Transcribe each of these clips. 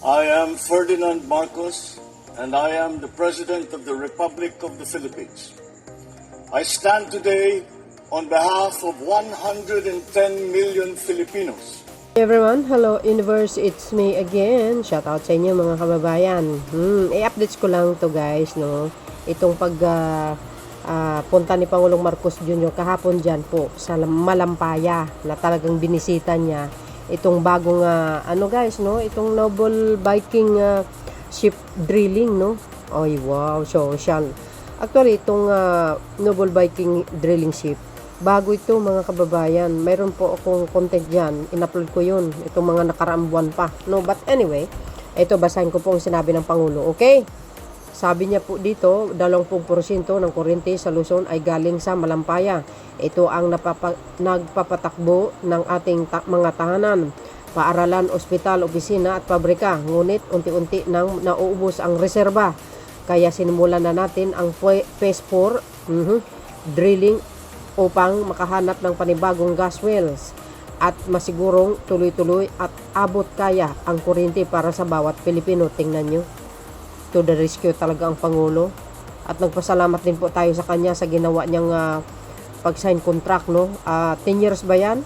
I am Ferdinand Marcos, and I am the President of the Republic of the Philippines. I stand today on behalf of 110 million Filipinos. Hey everyone, hello universe, it's me again. Shout out sa inyo mga kababayan. I-updates ko lang to guys, no. Itong punta ni Pangulong Marcos Jr. kahapon dyan po sa Malampaya na talagang binisita niya itong bagong guys, no, itong Noble Viking ship drilling, no. Ay wow, social. Actually itong Noble Viking drilling ship, bago ito mga kababayan. Mayroon po akong content dyan, in-upload ko yun itong mga nakaraang buwan pa, no. But anyway, ito basahin ko po ang sinabi ng Pangulo. Okay, sabi niya po dito, 20% ng kuryente sa Luzon ay galing sa Malampaya. Ito ang nagpapatakbo ng ating mga tahanan, paaralan, ospital, opisina at pabrika. Ngunit unti-unti nang nauubos ang reserba. Kaya sinimulan na natin ang phase 4 drilling upang makahanap ng panibagong gas wells at masigurong tuloy-tuloy at abot kaya ang kuryente para sa bawat Pilipino. Tingnan nyo, to the rescue talaga ang Pangulo. At nagpasalamat din po tayo sa kanya sa ginawa niyang pag-sign contract, no. 10 years ba yan?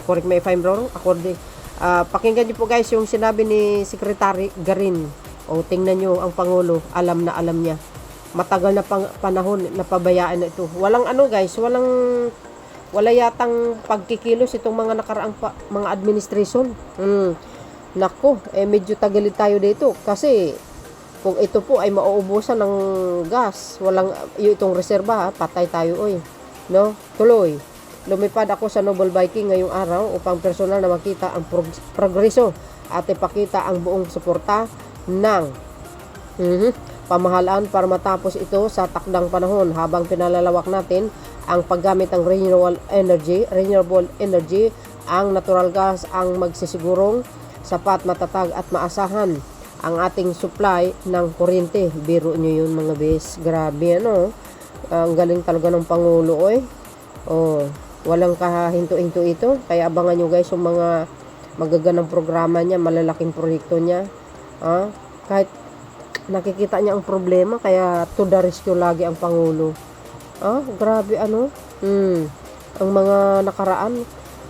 Correct me if I'm wrong. Pakinggan niyo po guys yung sinabi ni Secretary Garin. Tingnan nyo ang Pangulo, alam na alam niya. Matagal na panahon na pabayaan na ito. Walang guys, wala yatang pagkikilos itong mga nakaraang mga administration. Nako, medyo tagalid tayo dito kasi kung ito po ay mauubusan ng gas, walang itong reserba, patay tayo no. Tuloy, lumipad ako sa Noble Viking ngayong araw upang personal na makita ang progreso at ipakita ang buong suporta ng pamahalaan para matapos ito sa takdang panahon habang pinalalawak natin ang paggamit ng renewable energy. Ang natural gas ang magsisigurong sapat, matatag at maasahan ang ating supply ng kuryente. Biro nyo yun mga bes. Grabe ang galing talaga ng Pangulo walang kahinto-hinto ito. Kaya abangan nyo guys yung mga magaganang programa niya, malalaking proyekto niya. Kahit nakikita niya ang problema, kaya to the rescue lagi ang Pangulo. Grabe ang mga nakaraan,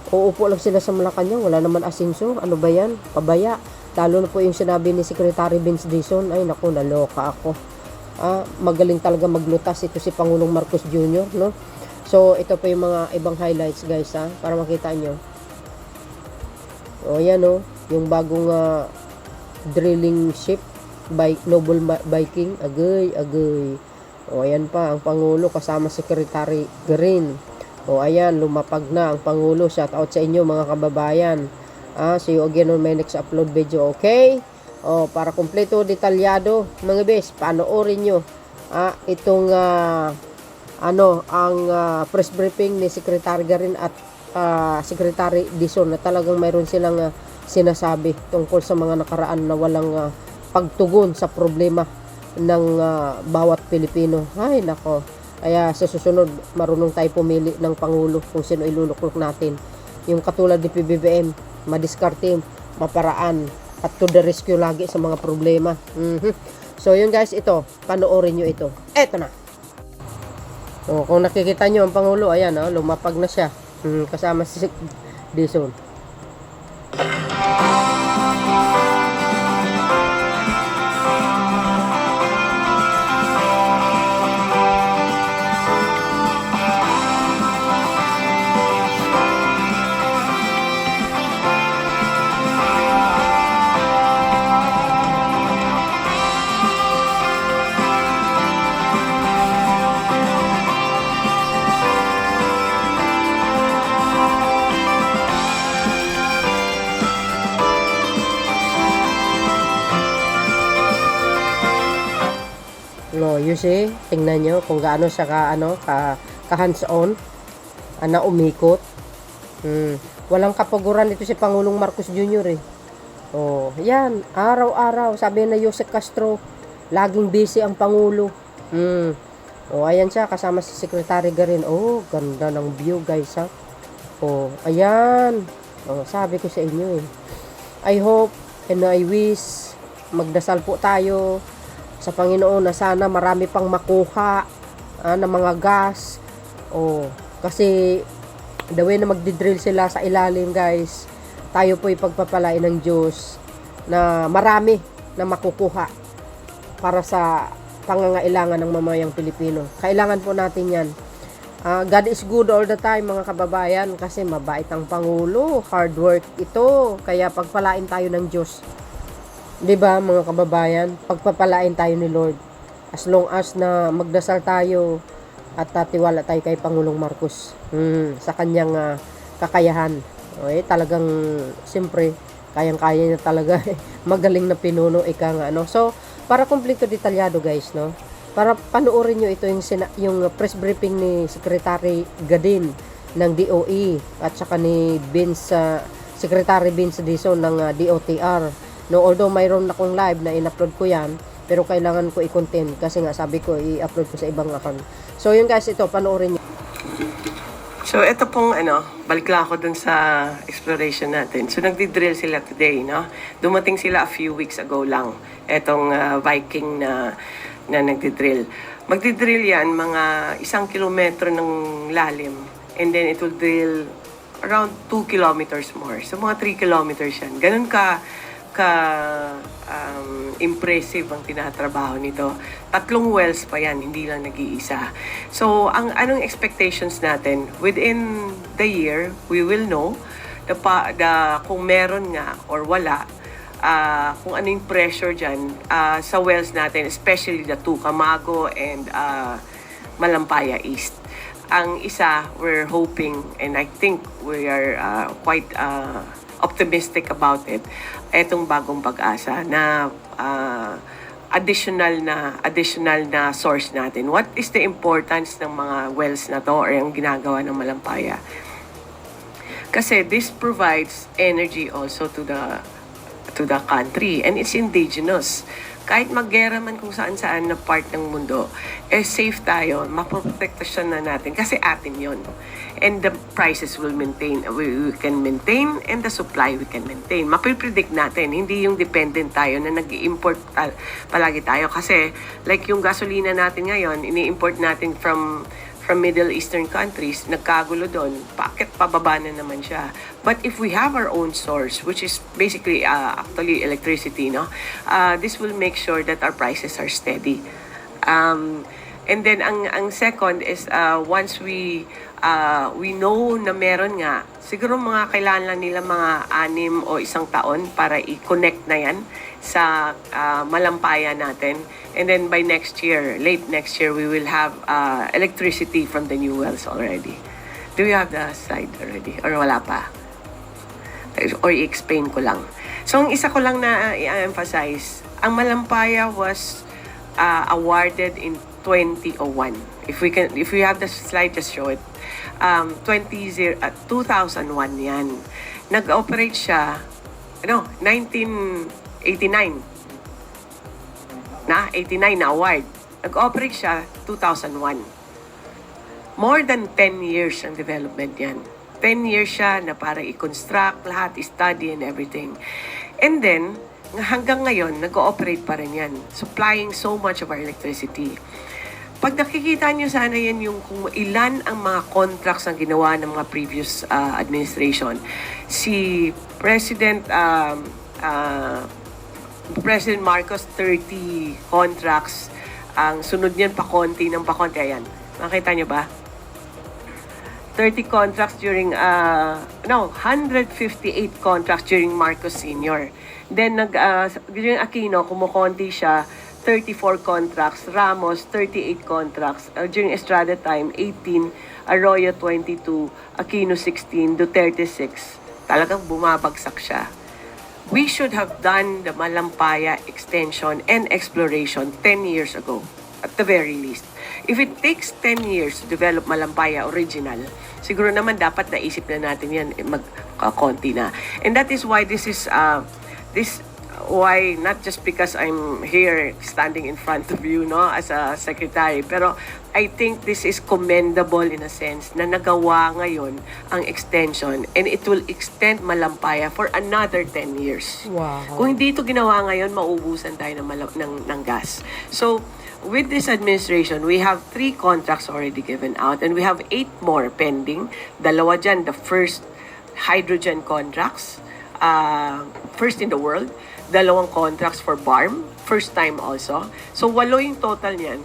uupo lang sila sa Malacanang, wala naman asenso. Ano ba yan? Pabaya. Lalo na po yung sinabi ni Secretary Vince Dizon. Ay naku, naloka ako. Magaling talaga maglutas ito si Pangulong Marcos Jr., no? So ito po yung mga ibang highlights guys, para makita nyo. Yan yung bagong drilling ship by Noble Viking. Agay. Ayan pa ang Pangulo kasama Secretary Green. Ayan, lumapag na ang Pangulo. Shout out sa inyo mga kababayan. See you again on my next upload video. Okay, para kompleto, detalyado mga bes, panoorin nyo itong ang press briefing ni Secretary Garin at Secretary Dizon, na talagang mayroon silang sinasabi tungkol sa mga nakaraan na walang pagtugon sa problema ng bawat Pilipino. Ay nako, kaya sa susunod marunong tayo pumili ng Pangulo kung sino iluluklok natin. Yung katulad ni PBBM, madiskarte, maparaan at to the rescue lagi sa mga problema. So yun guys, ito panoorin nyo ito. Eto na. Kung nakikita nyo ang Pangulo, ayan lumapag na siya kasama si Dizon. You see, tingnan nyo kung gaano siya ka hands-on na umikot. Walang kapaguran dito si Pangulong Marcos Jr. Yan, araw-araw sabi na Jose Castro, laging busy ang Pangulo. Ayan siya kasama si Secretary Garin. Ganda ng view guys ayan. Sabi ko sa inyo I hope and I wish magdasal po tayo sa Panginoon na sana marami pang makuha na mga gas. Kasi the way na magdidrill sila sa ilalim, guys, tayo po ipagpapalain ng Diyos na marami na makukuha para sa pangangailangan ng mamayang Pilipino. Kailangan po natin yan. God is good all the time, mga kababayan, kasi mabait ang Pangulo, hard work ito, kaya pagpalain tayo ng Diyos. 'Di ba, mga kababayan? Pagpapalain tayo ni Lord. As long as na magdasal tayo at tiwala tayo kay Pangulong Marcos sa kanyang kakayahan. Talagang siyempre kayang-kaya niya talaga. Magaling na pinuno, ika nga, no? So, para kumpleto detalyado, guys, no? Para panoorin nyo ito yung press briefing ni Secretary Gadin ng DOE at saka ni Secretary Vince Dizon ng DOTR. No, although mayroon na akong live na in-upload ko yan, pero kailangan ko i-content kasi nga sabi ko i-upload ko sa ibang account. So yun guys, ito panoorin nyo. So ito pong balik lang ako dun sa exploration natin. So nagdi-drill sila today, no? Dumating sila a few weeks ago lang. Etong Viking na nagdi-drill. Magdi-drill yan mga 1 kilometro ng lalim. And then it will drill around 2 kilometers more. So mga 3 kilometers yan. Ganun ka impressive ang tinatrabaho nito. 3 wells pa yan, hindi lang nag-iisa. So, anong expectations natin? Within the year, we will know kung meron nga or wala, kung ano yung pressure dyan sa wells natin, especially the two, Camago and Malampaya East. Ang isa, we're hoping, and I think we are quite optimistic about it, etong bagong Pag-asa na additional na source natin. What is the importance ng mga wells na to or yung ginagawa ng Malampaya? Kasi this provides energy also to the country, and it's indigenous. Kahit maggera man kung saan-saan na part ng mundo, safe tayo, maprotektasyon na natin kasi atin yon. And the prices will maintain, we can maintain, and the supply we can maintain. Mapipredict natin, hindi yung dependent tayo na nag-i-import palagi tayo. Kasi like yung gasolina natin ngayon, ini-import natin from Middle Eastern countries, nagkagulo doon, bakit pababa na naman siya? But if we have our own source, which is basically actually electricity, no? This will make sure that our prices are steady. And then ang second is once we know na meron nga, siguro mga kailangan lang nila mga 6 o 1 taon para i-connect na yan sa Malampaya natin. And then by next year, late next year, we will have electricity from the new wells already. Do you have the slide already? Or wala pa? Or i-explain ko lang. So, ang isa ko lang na i-emphasize, ang Malampaya was awarded in 2001. If we have the slide, just show it. 2001 yan. Nag-operate siya, 1989. 89 na award. Nag-operate siya 2001. More than 10 years ang development yan. 10 years siya na para i-construct lahat, i-study and everything. And then, hanggang ngayon, nag-ooperate pa rin yan. Supplying so much of our electricity. Pag nakikita nyo sana yan yung kung ilan ang mga contracts ang ginawa ng mga previous administration. Si President Marcos, 30 contracts. Ang sunod niyan, pakonti ng pakonti. Ayan. Makita nyo ba? 30 contracts during, 158 contracts during Marcos Sr. Then, during Aquino, kumukonti siya, 34 contracts. Ramos, 38 contracts. During Estrada time, 18. Arroyo, 22. Aquino, 16. Duterte, 6. Talagang bumabagsak siya. We should have done the Malampaya extension and exploration 10 years ago, at the very least. If it takes 10 years to develop Malampaya original, siguro naman dapat naisip na natin yan, magkakonti na. And that is why this is, why, not just because I'm here standing in front of you, no, as a secretary, pero I think this is commendable in a sense na nagawa ngayon ang extension, and it will extend Malampaya for another 10 years. Wow. Kung hindi ito ginawa ngayon, mauubusan tayo ng gas. So, with this administration, we have 3 contracts already given out, and we have 8 more pending. Dalawa dyan, the first hydrogen contracts, first in the world. Dalawang contracts for BARM, first time also. So, 8 yung total niyan.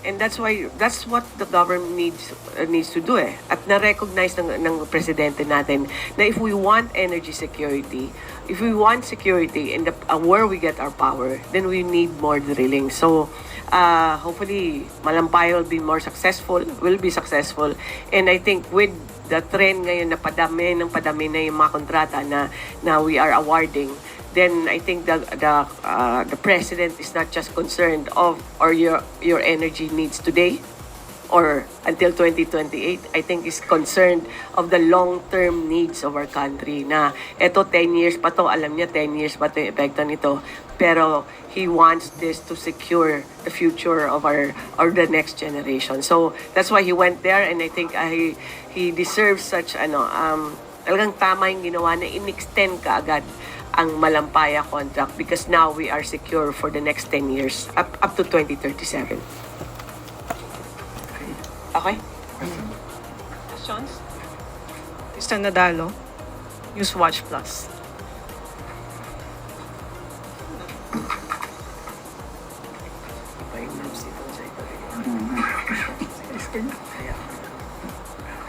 And that's what the government needs to do eh. At na-recognize ng presidente natin na if we want energy security, if we want security in where we get our power, then we need more drilling. So hopefully Malampaya will be successful. And I think with the trend ngayon na padami na yung mga kontrata na we are awarding, then I think the president is not just concerned of your energy needs today or until 2028. I think is concerned of the long-term needs of our country. Na eto 10 years pa to, alam niya 10 years pa to yung epekto nito. Pero he wants this to secure the future of the next generation. So that's why he went there, and I think he deserves such talagang tama yung ginawa na in-extend kaagad ang Malampaya contract because now we are secure for the next 10 years, up to 2037. Okay? Questions? Mr. Nadalo, Newswatch Plus.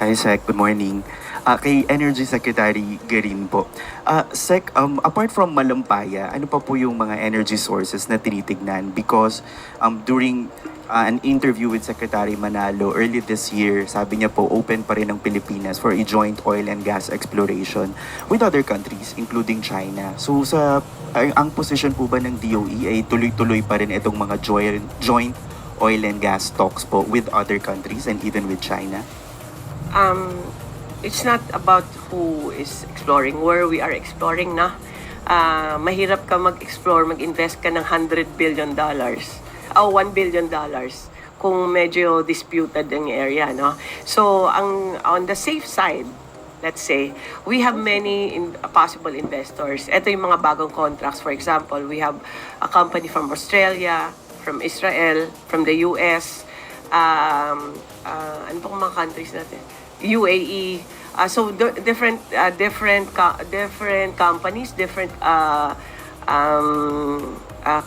Hi, Sec. Good morning. Kay Energy Secretary Garin po. Sec, apart from Malampaya, ano pa po yung mga energy sources na tinitignan? Because during an interview with Secretary Manalo early this year, sabi niya po open pa rin ang Pilipinas for a joint oil and gas exploration with other countries, including China. So ang position po ba ng DOE ay tuloy-tuloy pa rin itong mga joint oil and gas talks po with other countries and even with China? It's not about who is exploring, where we are exploring na. Mahirap ka mag-explore, mag-invest ka ng $100 billion o $1 billion kung medyo disputed ang area, no? So, on the safe side, let's say, we have many possible investors. Ito yung mga bagong contracts. For example, we have a company from Australia, from Israel, from the US, ano pong mga countries natin? UAE. So different companies, different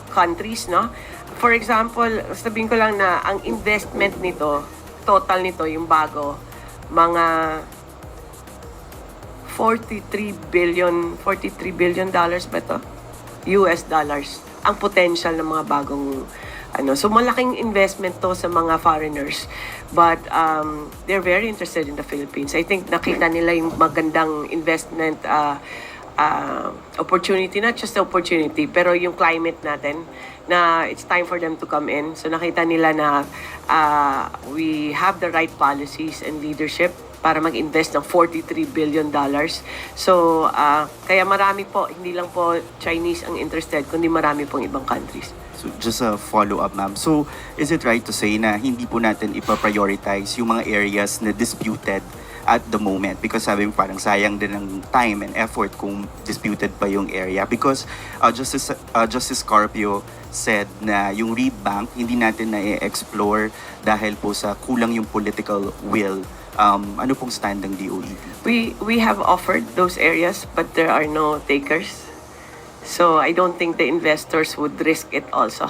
countries, no? For example, sabihin ko lang na ang investment nito, total nito yung bago, mga $43 billion ba to? US dollars ang potential ng mga bagong so malaking investment to sa mga foreigners, but they're very interested in the Philippines. I think nakita nila yung magandang investment opportunity, not just the opportunity, pero yung climate natin na it's time for them to come in. So nakita nila na we have the right policies and leadership para mag-invest ng $43 billion. So kaya marami po, hindi lang po Chinese ang interested, kundi marami pong ibang countries. So just a follow-up, ma'am. So is it right to say na hindi po natin ipa-prioritize yung mga areas na disputed at the moment? Because sabi mo parang sayang din ng time and effort kung disputed pa yung area. Because Justice Carpio said na yung Reed Bank hindi natin na-explore dahil po sa kulang yung political will. Ano pong stand ng DOE? We have offered those areas, but there are no takers. So I don't think the investors would risk it also.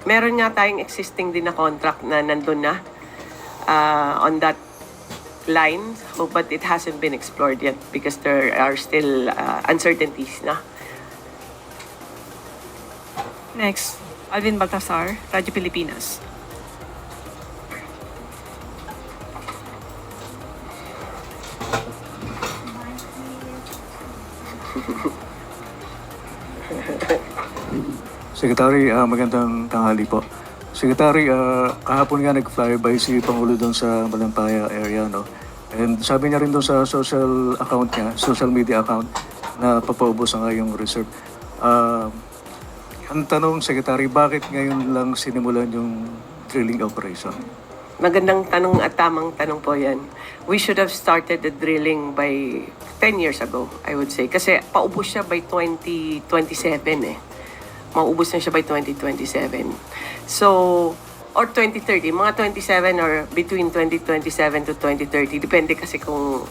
Meron nga tayong existing din na contract na nandun na on that line, but it hasn't been explored yet because there are still uncertainties na. Next, Alvin Baltasar, Radyo Pilipinas. Secretary, magandang tanghali po. Secretary, kahapon nga nag-flyby si Pangulo doon sa Malampaya area, no? And sabi niya rin doon sa social media account na papaubos na nga yung reserve. Ang tanong, Secretary, bakit ngayon lang sinimulan yung drilling operation? Magandang tanong at tamang tanong po yan. We should have started the drilling by 10 years ago, I would say. Kasi paubos siya by 2027 eh. Maubos na siya by 2027. So, or 2030. Mga 27 or between 2027 to 2030. Depende kasi kung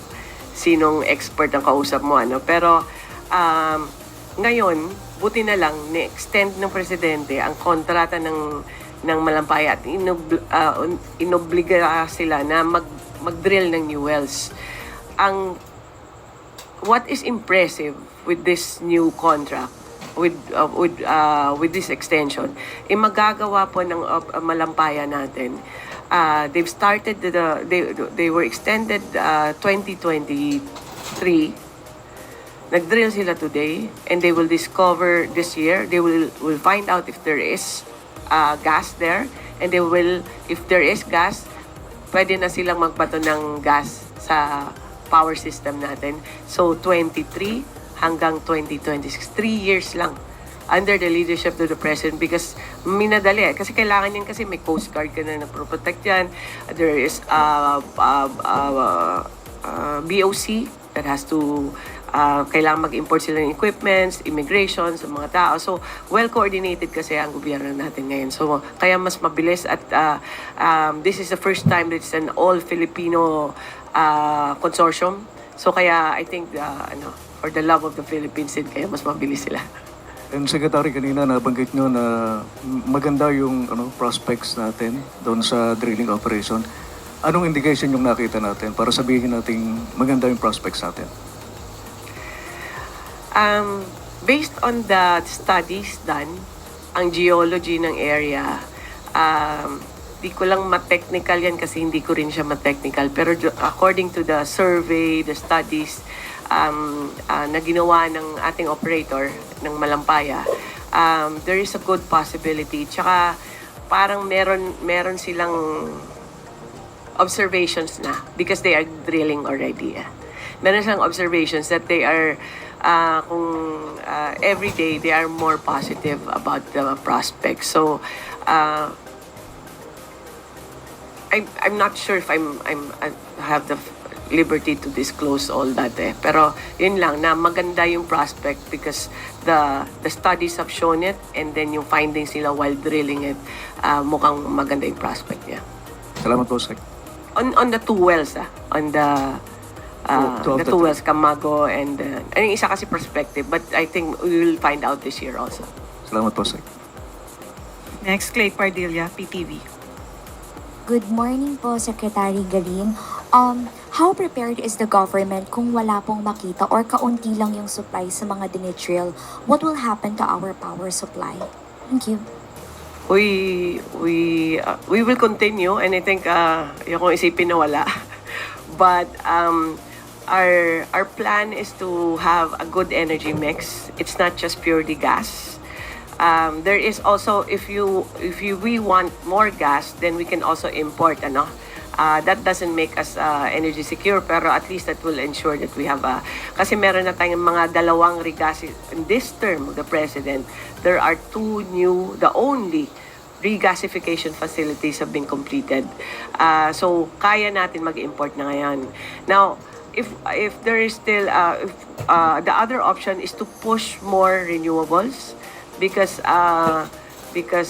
sinong expert ang kausap mo. Ano. Pero, ngayon, buti na lang, ni-extend ng presidente ang kontrata ng Malampaya at inobliga sila na mag-drill ng new wells. What is impressive with this new contract, with this extension, magagawa po ng Malampaya natin. They've started they were extended 2023. Nag-drill sila today, and they will discover this year. They will find out if there is gas there, and if there is gas, pwede na silang magbato ng gas sa power system natin. So 23 hanggang 2026, 3 years lang under the leadership of the President, because minadali kasi kailangan yan, kasi may Coast Guard ka na nagpro-protect yan. There is BOC that has to kailangan mag-import sila ng equipments, immigration sa mga tao. So, well-coordinated kasi ang gobyerno natin ngayon. So, kaya mas mabilis at this is the first time that it's an all-Filipino consortium. So, kaya I think for the love of the Philippines din, kaya mas mabilis sila. And Secretary, kanina nabanggit nyo na maganda yung prospects natin doon sa drilling operation. Anong indication yung nakita natin para sabihin natin maganda yung prospects natin? Based on the studies done, ang geology ng area, di ko lang ma-technical yan kasi hindi ko rin siya ma-technical. Pero according to the survey, the studies na ginawa ng ating operator ng Malampaya, there is a good possibility. Tsaka parang meron silang observations na because they are drilling already. Meron silang observations that they are every day they are more positive about the prospects. So I'm not sure if I have the liberty to disclose all that pero yun lang na maganda yung prospect because the studies have shown it, and then yung findings nila while drilling it, mukhang maganda yung prospect niya. Salamat po, Sec. On the two wells, on the the two wells, Camago and yung isa kasi perspective, but I think we will find out this year also. Salamat po, Sec. Next, Clay Pardilla, PTV. Good morning po, Secretary Garin. How prepared is the government kung wala pong makita or kaunti lang yung supply sa mga dinitrill? What will happen to our power supply? Thank you. We will continue, and I think yung kung isipin na wala. But our plan is to have a good energy mix. It's not just purely gas. There is also, if we want more gas, then we can also import. That doesn't make us energy secure, pero at least that will ensure that we have kasi meron na tayong mga dalawang regas in this term of the President. There are the only regasification facilities have been completed. So kaya natin mag-import na ngayon. Now, if there is still the other option is to push more renewables, because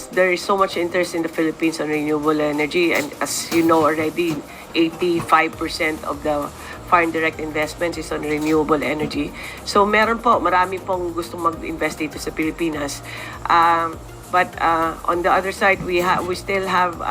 there is so much interest in the Philippines on renewable energy, and as you know already, 85% of the foreign direct investments is on renewable energy. So marami pong gustong mag-invest dito sa Pilipinas. But on the other side, we still have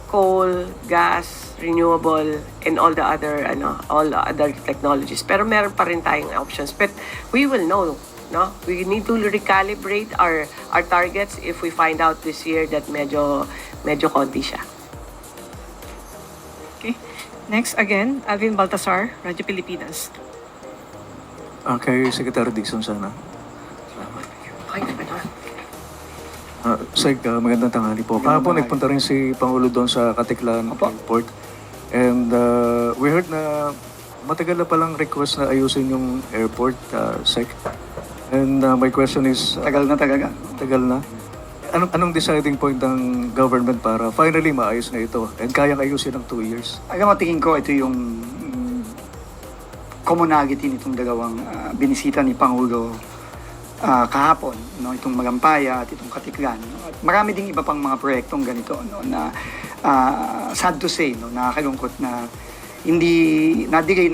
coal, gas, renewable, and all the other technologies. Pero meron pa rin tayong options. But we will know, no? We need to recalibrate our targets if we find out this year that medyo konti siya. Okay. Next, again, Alvin Baltasar, Radyo Pilipinas. Kay Secretary Dixon sana. Sec, magandang tanghali po. Kahapon nagpunta rin si Pangulo doon sa Katiklan Airport. And we heard na matagal na palang request na ayusin yung airport, Sec. And my question is, Tagal na talaga. tagal na. Anong deciding point ng government para finally maayos na ito and kayang ayusin ng 2 years? Alam mo, tingin ko ito yung commonality nitong dalawang binisita ni Pangulo kahapon, no? Itong Malampaya at itong Katiklan. No? At marami ding iba pang mga proyektong ganito, no? Na sad to say, no? Nakakalungkot na hindi na-delay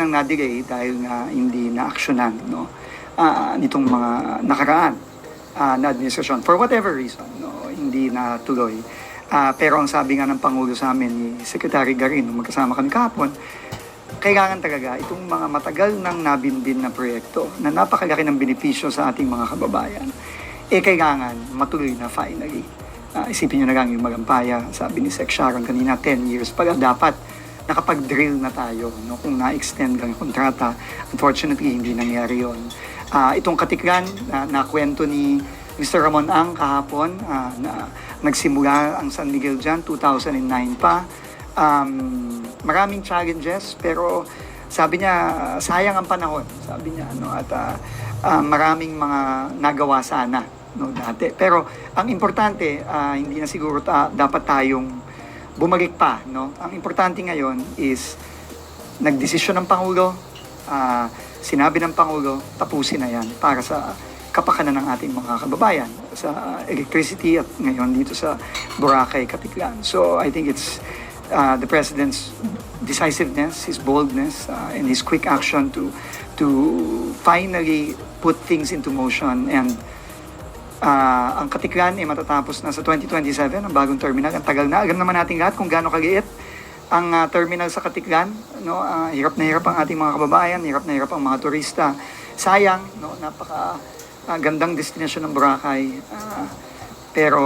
dahil nga hindi na-actionan, no? Nitong mga nakaraan na administrasyon for whatever reason, no, hindi natuloy. Pero ang sabi nga ng Pangulo sa amin ni Secretary Garin nung magkasama kami kahapon, kailangan talaga itong mga matagal nang nabinbin na proyekto na napakalaki ng benepisyo sa ating mga kababayan, kailangan matuloy na finally. Isipin nyo na lang yung Malampaya, sabi ni Sec Sharon kanina, 10 years pala dapat nakapag-drill na tayo, no? Kung na-extend lang yung kontrata. Unfortunately, hindi nangyari yun. Itong Katiklan na kwento ni Mr. Ramon Ang kahapon, na nagsimula ang San Miguel dyan, 2009 pa. Maraming challenges, pero sabi niya, sayang ang panahon. Sabi niya, no? At maraming mga nagawa sana, no, dati. Pero ang importante, hindi na siguro dapat tayong bumalik pa, no? Ang importante ngayon is nagdesisyon ng Pangulo, sinabi ng Pangulo, tapusin na yan para sa kapakanan ng ating mga kababayan sa electricity at ngayon dito sa Boracay, Katiklan. So I think it's the President's decisiveness, his boldness, and his quick action to finally put things into motion. And ang Katiklan ay matatapos na sa 2027, ang bagong terminal. Ang tagal na. Alam naman natin lahat kung gaano kaliit ang terminal sa Katiklan, no? Hirap na hirap ang ating mga kababayan, hirap na hirap ang mga turista. Sayang, no? Napaka gandang destinasyon ng Boracay. Pero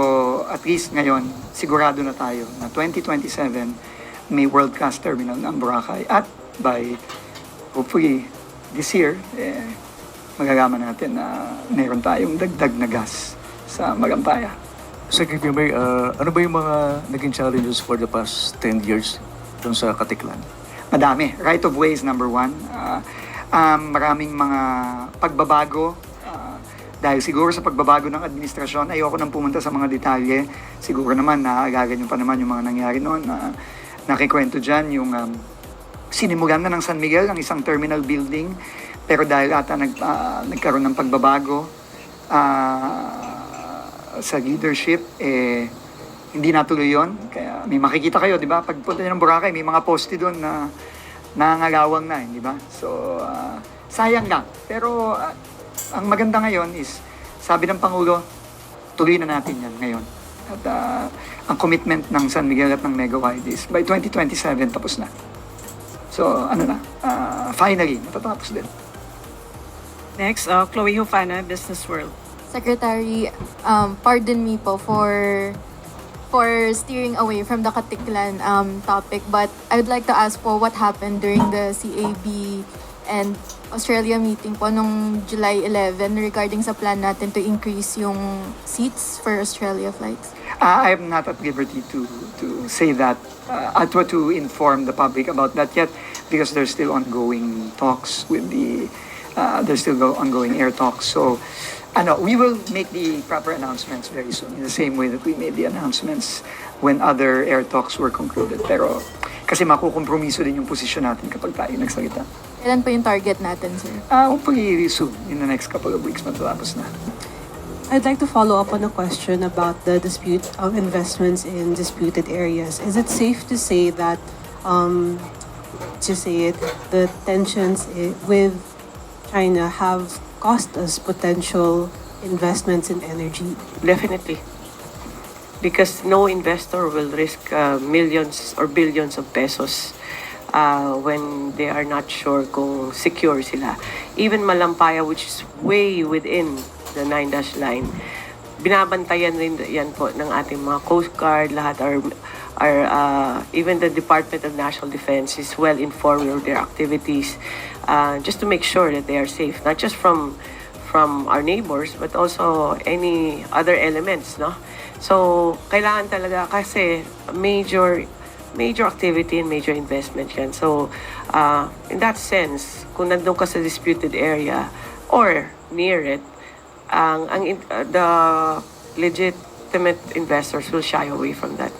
at least ngayon, sigurado na tayo na 2027 may world-class terminal ng Boracay. At by hopefully this year, magagaman natin na mayroon tayong dagdag na gas sa Malampaya. Sec, if you may, ano ba yung mga naging challenges for the past 10 years dun sa Katiklan? Madami. Right of way is number one. Maraming mga pagbabago. Dahil siguro sa pagbabago ng administrasyon, ayoko nang pumunta sa mga detalye. Siguro naman, naagagan nyo pa naman yung mga nangyari noon. Nakikwento dyan yung sinimulan na ng San Miguel, ang isang terminal building. Pero dahil ata nagkaroon ng pagbabago sa leadership, hindi natuloy yun. Kaya may makikita kayo, di ba? Pagpunta nyo ng Boracay, may mga poste doon na nangangalawang na, di ba? So, sayang lang. Pero ang maganda ngayon is, sabi ng Pangulo, tuloy na natin yan ngayon. At ang commitment ng San Miguel at ng Megawide is by 2027 tapos na. So, finally, matatapos din. Next, Chloe Hufana, Business World. Secretary, pardon me po for steering away from the Katiklan topic, but I would like to ask po what happened during the CAB and Australia meeting po nung July 11 regarding sa plan natin to increase yung seats for Australia flights. I am not at liberty to say that, to inform the public about that yet, because there's still ongoing talks with there's still ongoing air talks. So, we will make the proper announcements very soon, in the same way that we made the announcements when other air talks were concluded. Pero, kasi makukompromiso din yung posisyon natin kapag tayo nagsalita. Kailan po yung target natin, sir? Hopefully soon, in the next couple of weeks, matatapos na. I'd like to follow up on a question about the dispute of investments in disputed areas. Is it safe to say that, the tensions with China have cost us potential investments in energy? Definitely. Because no investor will risk millions or billions of pesos when they are not sure kung secure sila. Even Malampaya, which is way within the 9-dash line, binabantayan rin yan po ng ating mga Coast Guard, lahat even the Department of National Defense is well informed of their activities, just to make sure that they are safe, not just from our neighbors, but also any other elements, no? So, kailangan talaga kasi major activity and major investment yan. So, in that sense, kung nandun ka sa disputed area or near it, the legitimate investors will shy away from that.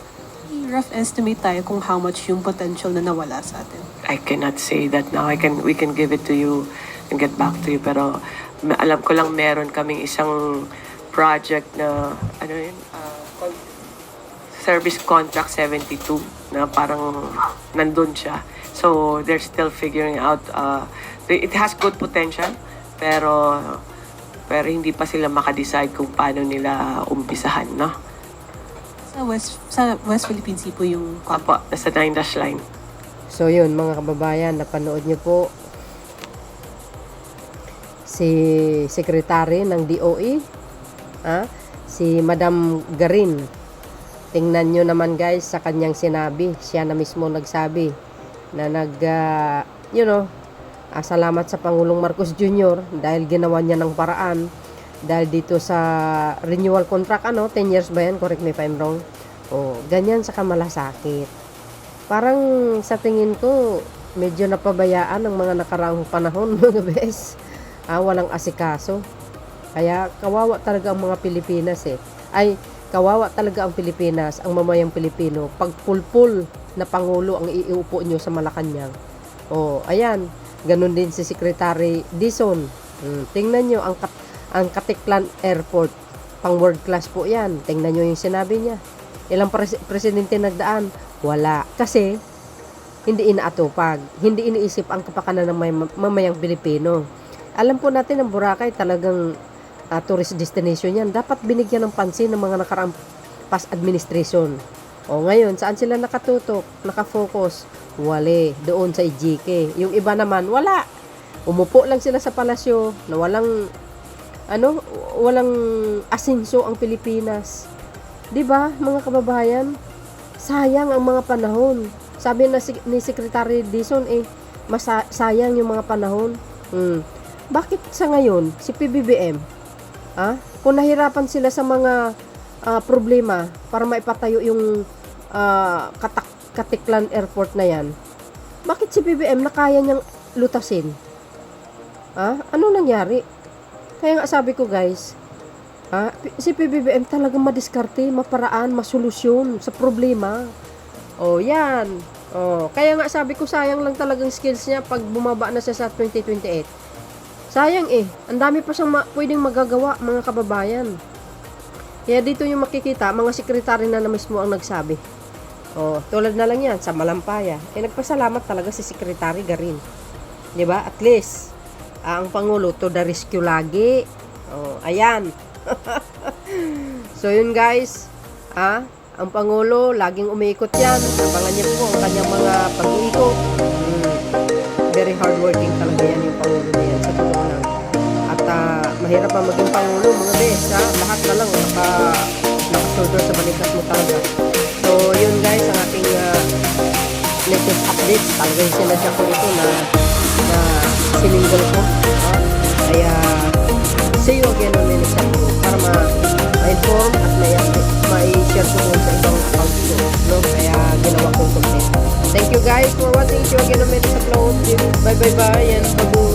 Rough estimate tayo kung how much yung potential na nawala sa atin. I cannot say that now. We can give it to you and get back to you. Pero alam ko lang meron kaming isang project na service contract 72 na parang nandun siya. So they're still figuring out. It has good potential, pero hindi pa sila makadecide kung paano nila umpisahan, no? Sa West Philippine Sea po yung Apo, nasa 9-dash line. So yun mga kababayan, napanood nyo po si Secretary ng DOE, si Madam Garin. Tingnan nyo naman guys sa kanyang sinabi. Siya na mismo nagsabi na salamat sa Pangulong Marcos Jr. dahil ginawa niya ng paraan. Dahil dito sa renewal contract, 10 years ba yan? Correct me if I'm wrong. Ganyan sa kamalasakit. Parang sa tingin ko, medyo napabayaan ng mga nakaraang panahon, mga bes. Walang asikaso. Kaya kawawa talaga ang mga Pilipinas kawawa talaga ang Pilipinas, ang mamayang Pilipino, pag pulpul na Pangulo ang iuupo nyo sa Malacanang. Ayan, ganun din si Secretary Dizon. Tingnan nyo, ang Katiklan Airport, pang world class po yan. Tingnan nyo yung sinabi niya. Ilang presidente nagdaan? Wala. Kasi, hindi inaatupag. Hindi iniisip ang kapakanan ng mamayang Pilipino. Alam po natin ang Boracay talagang tourist destination yan. Dapat binigyan ng pansin ng mga nakaraang past administration. Ngayon, saan sila nakatutok, nakafocus? Wale, doon sa IGK. Yung iba naman, wala. Umupo lang sila sa palasyo na walang asenso ang Pilipinas. 'Di ba, mga kababayan? Sayang ang mga panahon. Sabi ni Secretary Dizon, sayang yung mga panahon. Bakit sa ngayon si PBBM, kung nahirapan sila sa mga problema para maipatayo yung Katiklan Airport na yan, bakit si PBBM nakaya niyang lutasin? Ano nangyari? Kaya nga sabi ko guys, si PBBM talagang madiskarte, maparaan, masolusyon sa problema. Yan. Kaya nga sabi ko, sayang lang talagang skills niya pag bumaba na siya sa 2028. Sayang ang dami pa siyang pwedeng magagawa, mga kababayan. Kaya dito yung makikita, mga sekretary na mismo ang nagsabi. Tulad na lang yan, sa Malampaya. Nagpasalamat talaga si Secretary Garin. 'Di ba? At least, ang Pangulo to the rescue lagi. Ayan. So yun guys, ang Pangulo laging umiikot yan. Abangan niyo po ang kanyang mga pag-iikot. Very hardworking talaga yan yung Pangulo na yan, sa totoo lang. At mahirap ang maging Pangulo, mga bes, lahat na lang nakasuldo sa balikat mo talaga. So yun guys, ang ating latest updates. Talagang sinadya ko ito na sininggal ko. Kaya see you again on next episode para ma-inform at ma-share ko sa ibang accounts ko. Kaya ginawa kong content. Thank you guys for watching. See you again on next upload. Bye and babu.